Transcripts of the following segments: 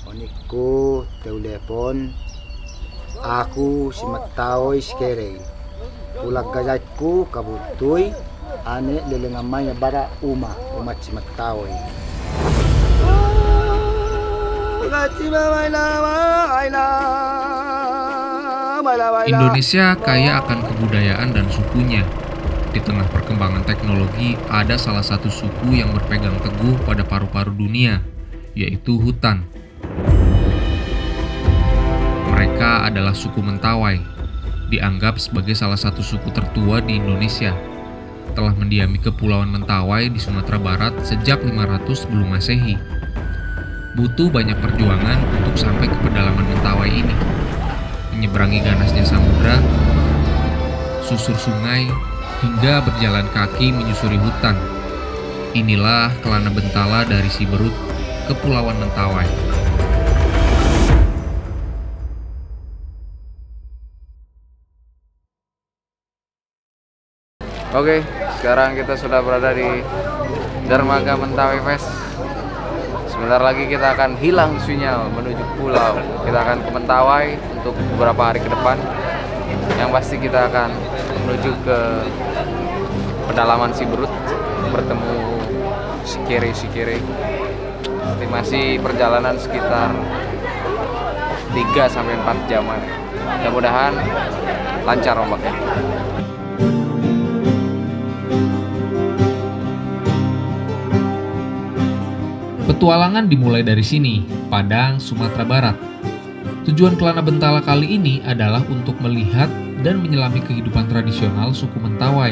Oniku telepon aku si Mataway skere. Pulag gajatku kabutoy ane lelengamay na bara umat si Mataway. Indonesia kaya akan kebudayaan dan sukunya. Di tengah perkembangan teknologi, ada salah satu suku yang berpegang teguh pada paru-paru dunia, yaitu hutan. Mereka adalah suku Mentawai, dianggap sebagai salah satu suku tertua di Indonesia. Telah mendiami Kepulauan Mentawai di Sumatera Barat sejak 500 sebelum Masehi. Butuh banyak perjuangan untuk sampai ke pedalaman Mentawai ini. Menyeberangi ganasnya samudra, susur sungai, hingga berjalan kaki menyusuri hutan. Inilah Kelana Bentala dari Siberut, Kepulauan Mentawai. Oke, sekarang kita sudah berada di Dermaga Mentawai Fest. Sebentar lagi kita akan hilang sinyal menuju pulau. Kita akan ke Mentawai untuk beberapa hari ke depan. Yang pasti kita akan menuju ke pedalaman Siberut, bertemu Sikere. Estimasi perjalanan sekitar 3-4 jaman. Mudah-mudahan lancar ombaknya. Petualangan dimulai dari sini, Padang, Sumatera Barat. Tujuan Kelana Bentala kali ini adalah untuk melihat dan menyelami kehidupan tradisional suku Mentawai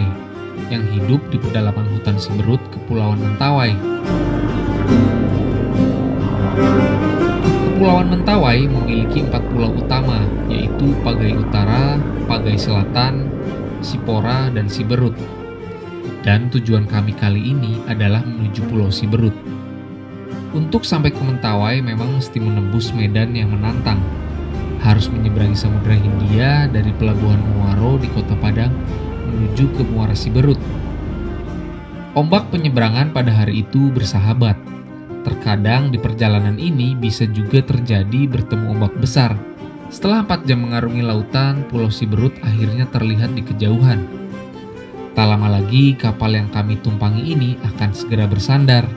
yang hidup di pedalaman hutan Siberut, Kepulauan Mentawai. Kepulauan Mentawai memiliki 4 pulau utama, yaitu Pagai Utara, Pagai Selatan, Sipora, dan Siberut. Dan tujuan kami kali ini adalah menuju Pulau Siberut. Untuk sampai ke Mentawai memang mesti menembus medan yang menantang. Harus menyeberangi Samudra Hindia dari Pelabuhan Muaro di Kota Padang menuju ke Muara Siberut. Ombak penyeberangan pada hari itu bersahabat. Terkadang di perjalanan ini bisa juga terjadi bertemu ombak besar. Setelah 4 jam mengarungi lautan, Pulau Siberut akhirnya terlihat di kejauhan. Tak lama lagi kapal yang kami tumpangi ini akan segera bersandar.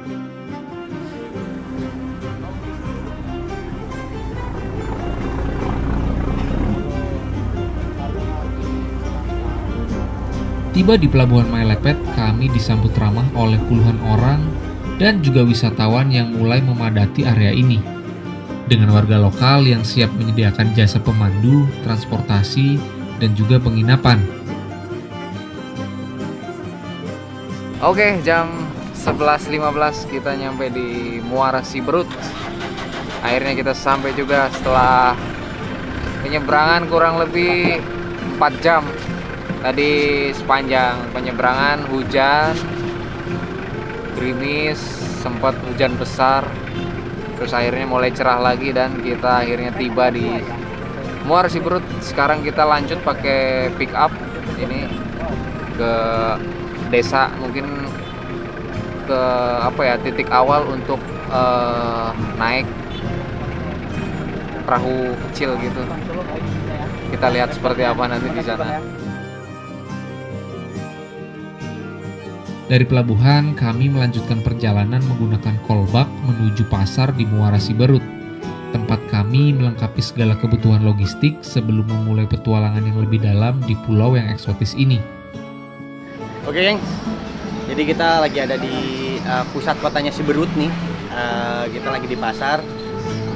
Tiba di Pelabuhan Mailepet, kami disambut ramah oleh puluhan orang dan juga wisatawan yang mulai memadati area ini. Dengan warga lokal yang siap menyediakan jasa pemandu, transportasi, dan juga penginapan. Oke, jam 11.15 kita nyampe di Muara Siberut. Akhirnya kita sampai juga setelah penyeberangan kurang lebih 4 jam. Tadi sepanjang penyeberangan hujan, gerimis, sempat hujan besar. Terus akhirnya mulai cerah lagi dan kita akhirnya tiba di Muara Siberut. Sekarang kita lanjut pakai pick up ini ke desa, mungkin ke titik awal untuk naik perahu kecil gitu. Kita lihat seperti apa nanti di sana. Dari pelabuhan, kami melanjutkan perjalanan menggunakan kolbak menuju pasar di Muara Siberut. Tempat kami melengkapi segala kebutuhan logistik sebelum memulai petualangan yang lebih dalam di pulau yang eksotis ini. Oke, geng. Jadi kita lagi ada di pusat kotanya Siberut nih. Kita lagi di pasar.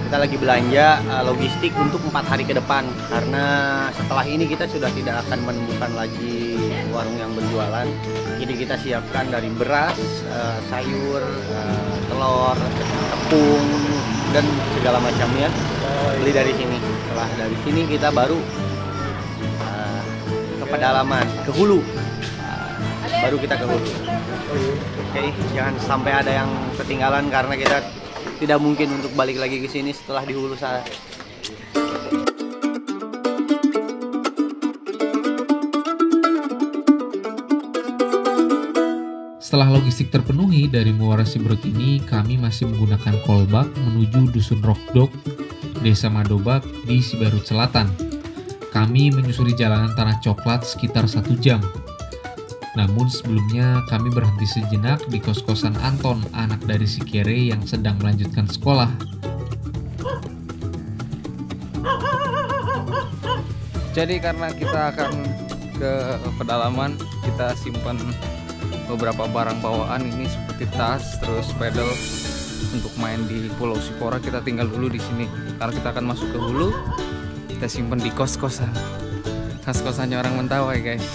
Kita lagi belanja logistik untuk 4 hari ke depan. Karena setelah ini kita sudah tidak akan menemukan lagi warung yang berjualan. Jadi kita siapkan dari beras, sayur, telur, tepung, dan segala macamnya. Beli dari sini. Setelah dari sini kita baru ke pedalaman, ke hulu. Baru kita ke hulu. Oke, jangan sampai ada yang ketinggalan karena kita tidak mungkin untuk balik lagi ke sini setelah di hulu sana. Setelah logistik terpenuhi dari Muara Siberut ini, kami masih menggunakan kolbak menuju Dusun Rokdok, Desa Madobak di Siberut Selatan. Kami menyusuri jalanan tanah coklat sekitar 1 jam. Namun sebelumnya kami berhenti sejenak di kos-kosan Anton, anak dari si Kere yang sedang melanjutkan sekolah. Jadi karena kita akan ke pedalaman, kita simpan beberapa barang bawaan ini seperti tas, terus pedal untuk main di Pulau Sipora. Kita tinggal dulu di sini karena kita akan masuk ke hulu. Kita simpan di kos-kosan, kos-kosannya orang Mentawai, guys.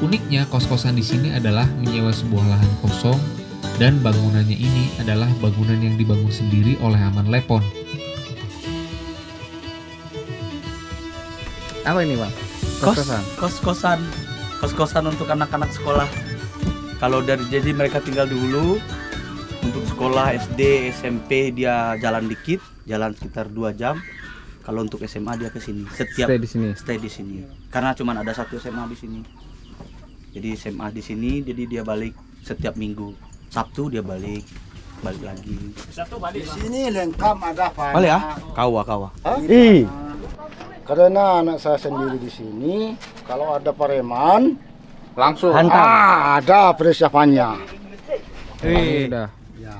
Uniknya kos-kosan di sini adalah menyewa sebuah lahan kosong dan bangunannya ini adalah bangunan yang dibangun sendiri oleh Aman Lepon. Apa ini, Bang? Kos-kosan untuk anak-anak sekolah. Kalau jadi mereka tinggal dulu untuk sekolah SD, SMP dia jalan dikit, jalan sekitar 2 jam. Kalau untuk SMA dia ke sini. Stay di sini. Karena cuma ada 1 SMA di sini. Jadi SMA di sini, jadi dia balik setiap minggu. Sabtu dia balik lagi. Di sini lengkap ada apa? Balik ya? Kawa. Karena anak saya sendiri di sini, kalau ada pareman Langsung ada persiapannya. Udah. Ya.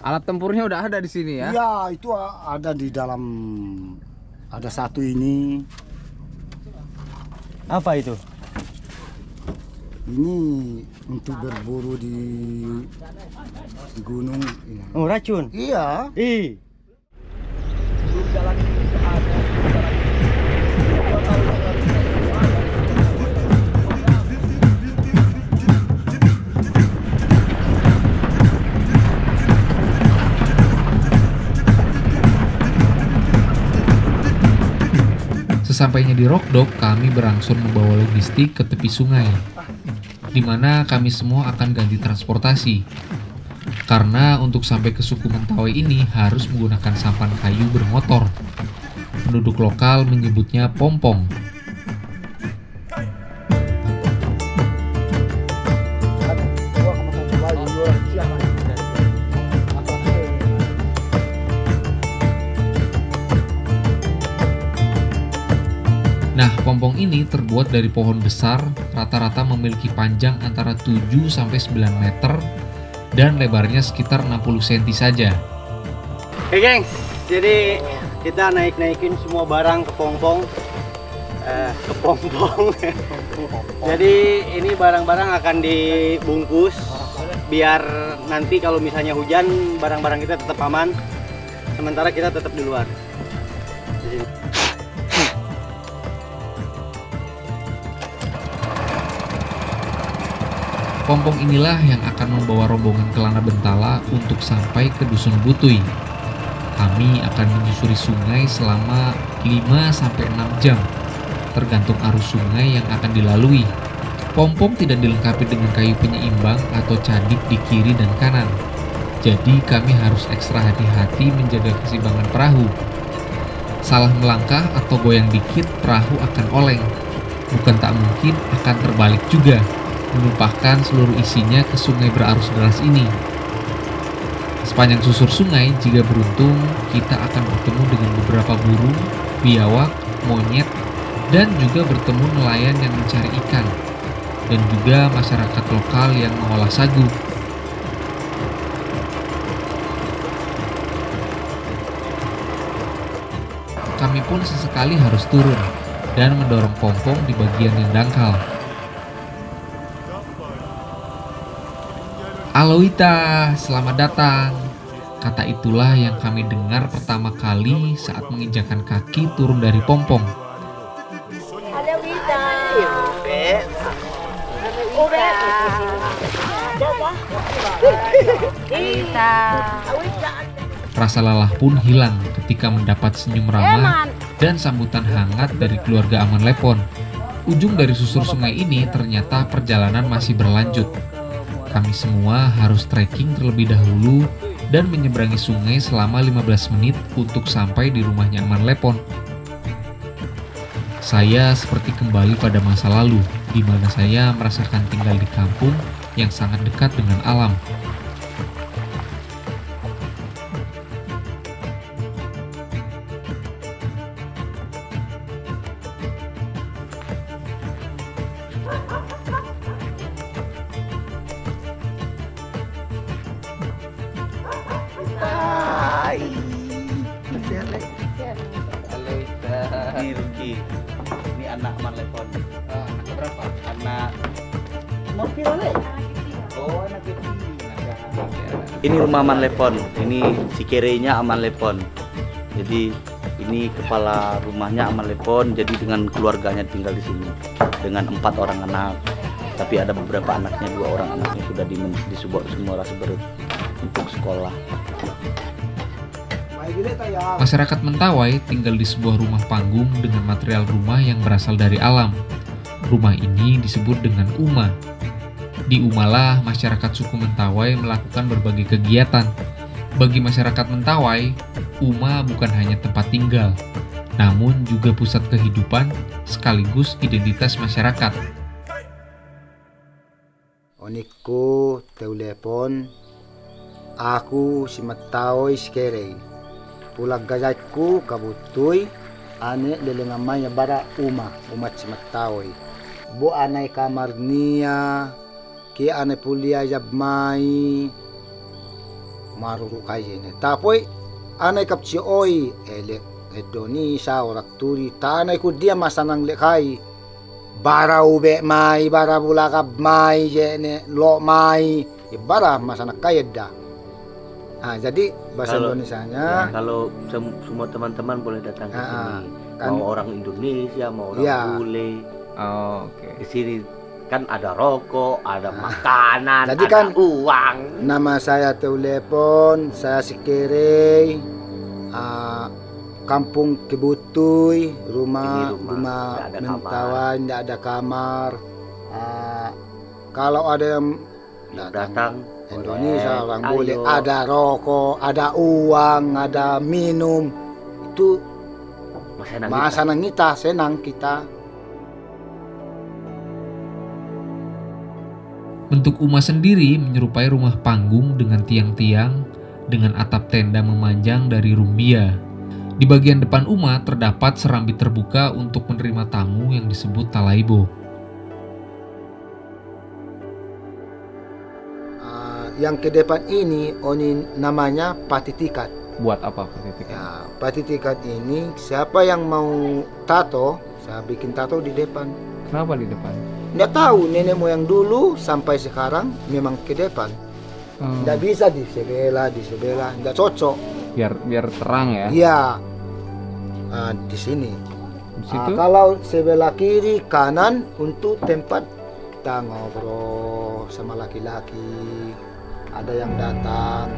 Alat tempurnya udah ada di sini ya? Ya, itu ada di dalam, ada 1 ini. Apa itu? Ini untuk berburu di gunung. Oh, racun. Iya. Sesampainya di Rokdok, kami berangsur membawa logistik ke tepi sungai, di mana kami semua akan ganti transportasi. Karena untuk sampai ke suku Mentawai ini harus menggunakan sampan kayu bermotor. Penduduk lokal menyebutnya pompong. Nah, pompong ini terbuat dari pohon besar, rata-rata memiliki panjang antara 7-9 meter dan lebarnya sekitar 60 cm saja. Oke, gengs, jadi kita naikin semua barang ke pompong. Jadi ini barang-barang akan dibungkus biar nanti kalau misalnya hujan barang-barang kita tetap aman, sementara kita tetap di luar. Pompong inilah yang akan membawa rombongan ke Lana Bentala untuk sampai ke Dusun Butuy. Kami akan menyusuri sungai selama 5-6 jam, tergantung arus sungai yang akan dilalui. Pompong tidak dilengkapi dengan kayu penyeimbang atau cadik di kiri dan kanan. Jadi kami harus ekstra hati-hati menjaga keseimbangan perahu. Salah melangkah atau goyang dikit, perahu akan oleng. Bukan tak mungkin akan terbalik juga, menumpahkan seluruh isinya ke sungai berarus deras ini. Sepanjang susur sungai, jika beruntung, kita akan bertemu dengan beberapa burung, biawak, monyet, dan juga bertemu nelayan yang mencari ikan, dan juga masyarakat lokal yang mengolah sagu. Kami pun sesekali harus turun dan mendorong pompong di bagian yang dangkal. Aloita, selamat datang. Kata itulah yang kami dengar pertama kali saat menginjakan kaki turun dari pompong. Rasa lelah pun hilang ketika mendapat senyum ramah dan sambutan hangat dari keluarga Aman Lepon. Ujung dari susur sungai ini ternyata perjalanan masih berlanjut. Kami semua harus trekking terlebih dahulu dan menyeberangi sungai selama 15 menit untuk sampai di rumahnya Aman Lepon. Saya seperti kembali pada masa lalu, di mana saya merasakan tinggal di kampung yang sangat dekat dengan alam. Ini Ruki. Ini anak Aman Lepon. Anak berapa? Anak Oh, anak kecil. Ini rumah Aman Lepon. Ini si kerenya Aman Lepon. Jadi ini kepala rumahnya Aman Lepon. Jadi dengan keluarganya tinggal di sini dengan 4 orang anak. Tapi ada beberapa anaknya, 2 orang anaknya sudah di Sumora Siberut untuk sekolah. Masyarakat Mentawai tinggal di sebuah rumah panggung dengan material rumah yang berasal dari alam. Rumah ini disebut dengan Uma. Di Umalah, masyarakat suku Mentawai melakukan berbagai kegiatan. Bagi masyarakat Mentawai, Uma bukan hanya tempat tinggal, namun juga pusat kehidupan sekaligus identitas masyarakat. Oniku teulepon, aku si Mentawai Sikerei. Pulag gajatku kabutoy, ane lelengamanya bara umat si Mentawai. Bu anay kamar niya, ki anay pulia jabmai, maruru kayene. Tapoy, anay kapsi oy, edoni sa orak turi, tanay ko dia masanang lekay. Bara ube mai, bara bulakab mai, jene lo mai, bara masanak kayeda. Nah, jadi bahasa Indonesianya kalau semua teman-teman boleh datang ke sini. kan, Mau orang Indonesia, mau orang bule. Oh, oke. Di sini kan ada rokok, ada makanan, Jadi ada kan uang. nama saya Teulepon, saya Sikerei, kampung Kibutuy, rumah nggak ada Mentawai, tidak ada kamar. Kalau ada yang Datang Indonesia orang ayo. boleh, ada rokok, ada uang, ada minum, itu masa kita senang kita. Bentuk Uma sendiri menyerupai rumah panggung dengan tiang-tiang dengan atap tenda memanjang dari rumbia. Di bagian depan Uma terdapat serambi terbuka untuk menerima tamu yang disebut talaibo. Yang ke depan ini namanya patitikat. Buat apa patitikat? Ya, patitikat ini siapa yang mau tato, saya bikin tato di depan. Kenapa di depan? Nggak tahu, nenek moyang dulu sampai sekarang memang ke depan. Nggak bisa di sebelah, nggak cocok. Biar terang ya. Iya, di sini. Di situ? Kalau sebelah kiri kanan untuk tempat kita ngobrol sama laki-laki, ada yang datang.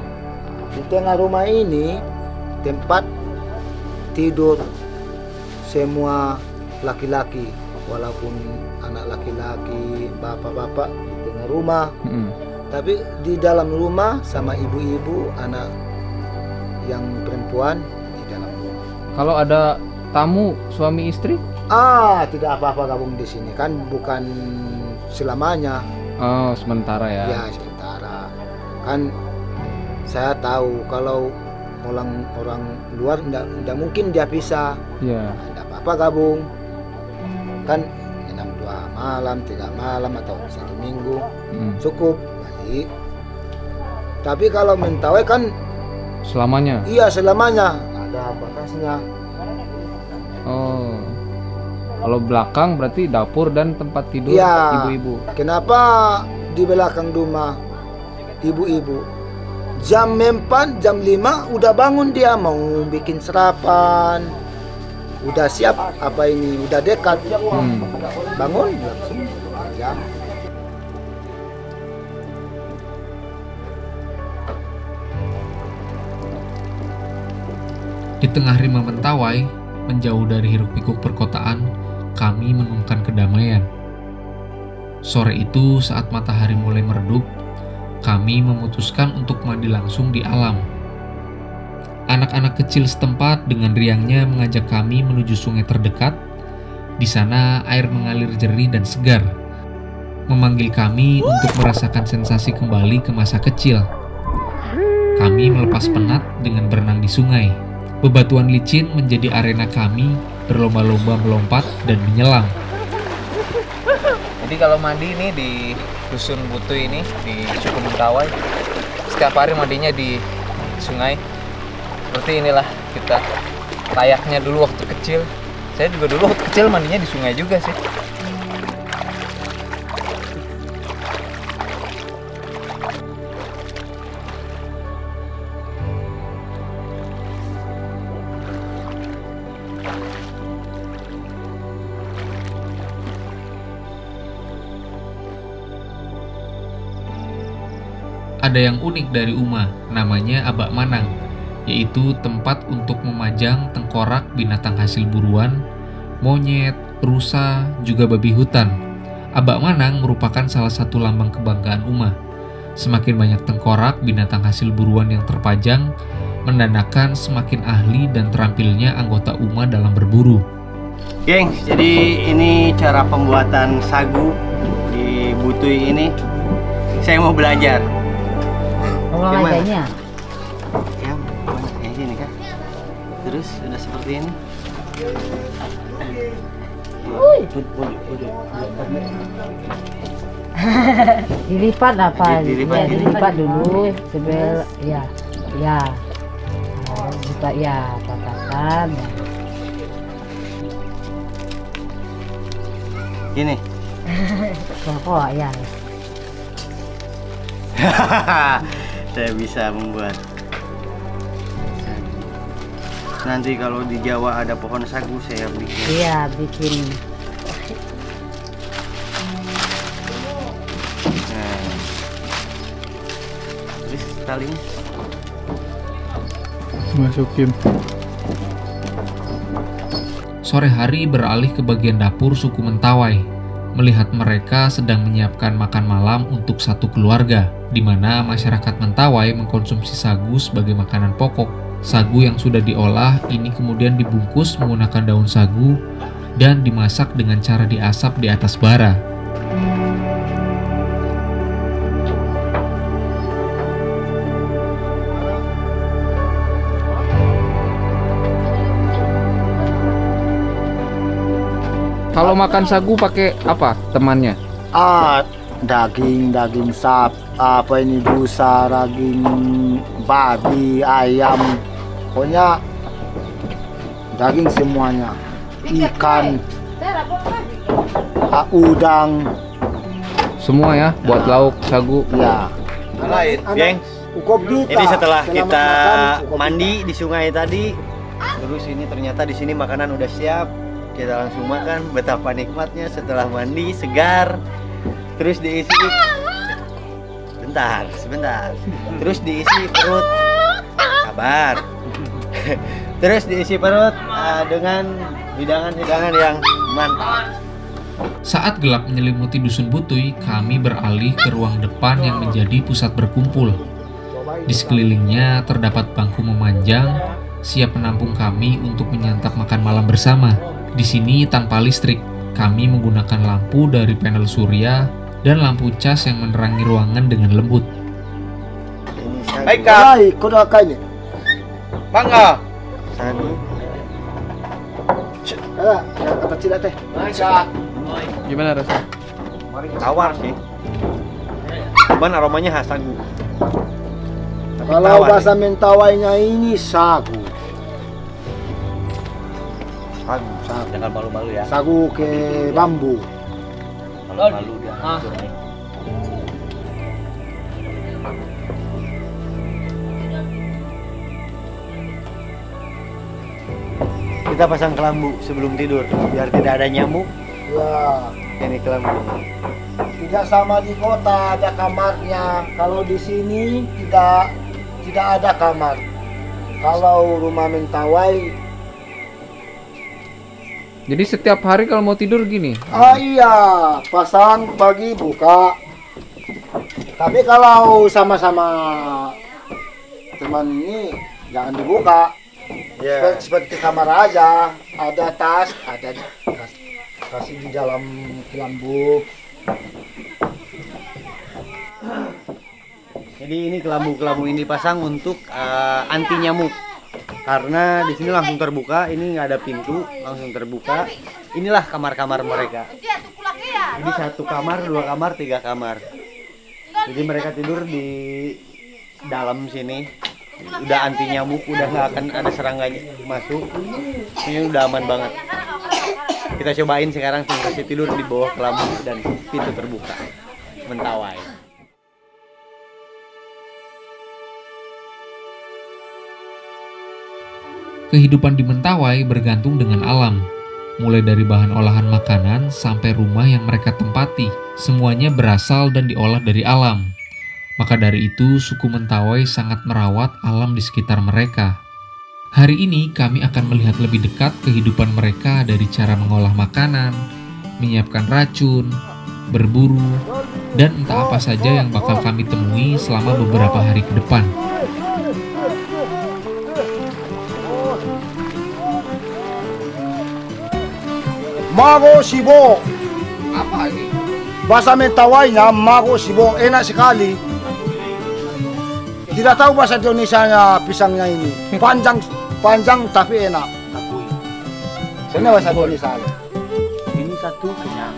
Di tengah rumah ini tempat tidur semua laki-laki, walaupun anak laki-laki, bapak-bapak di tengah rumah. Tapi di dalam rumah sama ibu-ibu, anak yang perempuan di dalam rumah. Kalau ada tamu suami istri? Tidak apa-apa gabung di sini, kan bukan selamanya. Oh, sementara ya. Ya, sementara. Kan saya tahu kalau orang luar enggak mungkin dia pisah. Iya. Enggak apa-apa gabung. Kan 2 malam, 3 malam atau 1 minggu cukup. Baik. Tapi kalau Mentawai kan Selamanya? iya selamanya, ada batasnya. Oh. Kalau belakang berarti dapur dan tempat tidur Iya. ibu-ibu. Kenapa di belakang rumah ibu-ibu jam 4, jam 5 udah bangun, dia mau bikin sarapan, udah siap apa ini, udah dekat, bangun langsung jam. Di tengah rimba Mentawai, menjauh dari hiruk-pikuk perkotaan, kami menemukan kedamaian. Sore itu saat matahari mulai meredup, kami memutuskan untuk mandi langsung di alam. Anak-anak kecil setempat dengan riangnya mengajak kami menuju sungai terdekat. Di sana air mengalir jernih dan segar. memanggil kami untuk merasakan sensasi kembali ke masa kecil. Kami melepas penat dengan berenang di sungai. Bebatuan licin menjadi arena kami berlomba-lomba melompat dan menyelam. Jadi kalau mandi ini di Dusun Butuy ini di suku Mentawai, setiap hari mandinya di sungai. Seperti inilah kita layaknya dulu waktu kecil. Saya juga dulu waktu kecil mandinya di sungai juga sih. Ada yang unik dari Uma, namanya Abak Manang, yaitu tempat untuk memajang tengkorak binatang hasil buruan, monyet, rusa, juga babi hutan. Abak Manang merupakan salah satu lambang kebanggaan Uma. Semakin banyak tengkorak binatang hasil buruan yang terpajang, menandakan semakin ahli dan terampilnya anggota Uma dalam berburu. Gengs, jadi ini cara pembuatan sagu di Butuy ini. Saya mau belajar. Gimana? Adanya. Ya, kayak gini kan. Terus udah seperti ini. Dilipat apa? Dilipat, Ya, dilipat dulu sebel ya. Ya. Dilipat ya, patahkan. Gini. Pokok ya. Saya bisa membuat. Nanti kalau di Jawa ada pohon sagu saya bikin. Iya, bikin. Nah. Terus talinya Masukin. Sore hari beralih ke bagian dapur suku Mentawai, melihat mereka sedang menyiapkan makan malam untuk satu keluarga, di mana masyarakat Mentawai mengkonsumsi sagu sebagai makanan pokok. Sagu yang sudah diolah ini kemudian dibungkus menggunakan daun sagu dan dimasak dengan cara diasap di atas bara. Kalau makan sagu pakai apa temannya? Daging sapi, apa ini busa, daging babi, ayam, pokoknya daging semuanya, ikan, udang, Semua ya buat lauk sagu. ya. lain, gengs. Ini setelah kita mandi di sungai tadi, terus ini ternyata di sini makanan udah siap. Kita langsung makan. Betapa nikmatnya setelah mandi segar. Terus diisi. Sebentar. Terus diisi perut. Sabar. Terus diisi perut dengan hidangan-hidangan yang mantap. Saat gelap menyelimuti Dusun Butuy, kami beralih ke ruang depan yang menjadi pusat berkumpul. Di sekelilingnya terdapat bangku memanjang, siap menampung kami untuk menyantap makan malam bersama. Di sini tanpa listrik, kami menggunakan lampu dari panel surya dan lampu cas yang menerangi ruangan dengan lembut. Baik, Kak. Kau dah kain ni? Mangga. Sagu. Ada, kata cila teh. Gimana rasanya? Tawar sih. Cuman aromanya khas sagu. Tapi Kalau tawar bahasa sih. Mentawainya ini sagu. Sagu. Jangan malu-malu ya. Sagu ke bambu. Malu-malu dia. Hancur nih. Kita pasang kelambu sebelum tidur biar tidak ada nyamuk. Ya. Ini kelambu. Tidak sama di kota ada kamarnya. Kalau di sini tidak ada kamar. Kalau rumah Mentawai, Jadi setiap hari kalau mau tidur gini. iya, pasang pagi buka. Tapi kalau sama-sama teman ini jangan dibuka. Ya. Seperti kamar aja, ada tas, ada kasih di dalam kelambu. Jadi ini kelambu-kelambu ini dipasang untuk anti nyamuk. Karena di sini langsung terbuka, ini nggak ada pintu, langsung terbuka. Inilah kamar-kamar mereka. Ini 1 kamar, 2 kamar, 3 kamar. Jadi mereka tidur di dalam sini. Udah anti nyamuk, udah nggak akan ada serangga masuk. Ini udah aman banget. Kita cobain sekarang sensasi tidur di bawah kelambu dan pintu terbuka. Mentawai. Kehidupan di Mentawai bergantung dengan alam. Mulai dari bahan olahan makanan sampai rumah yang mereka tempati, semuanya berasal dan diolah dari alam. Maka dari itu, suku Mentawai sangat merawat alam di sekitar mereka. Hari ini kami akan melihat lebih dekat kehidupan mereka dari cara mengolah makanan, menyiapkan racun, berburu, dan entah apa saja yang bakal kami temui selama beberapa hari ke depan. Mago Sibo. Apa ini? Bahasa Mentawainya Mago Sibo, enak sekali. Tidak tahu bahasa Indonesianya pisangnya ini. Panjang tapi enak. Ini bahasa Indonesia. Ini 1 kenyang.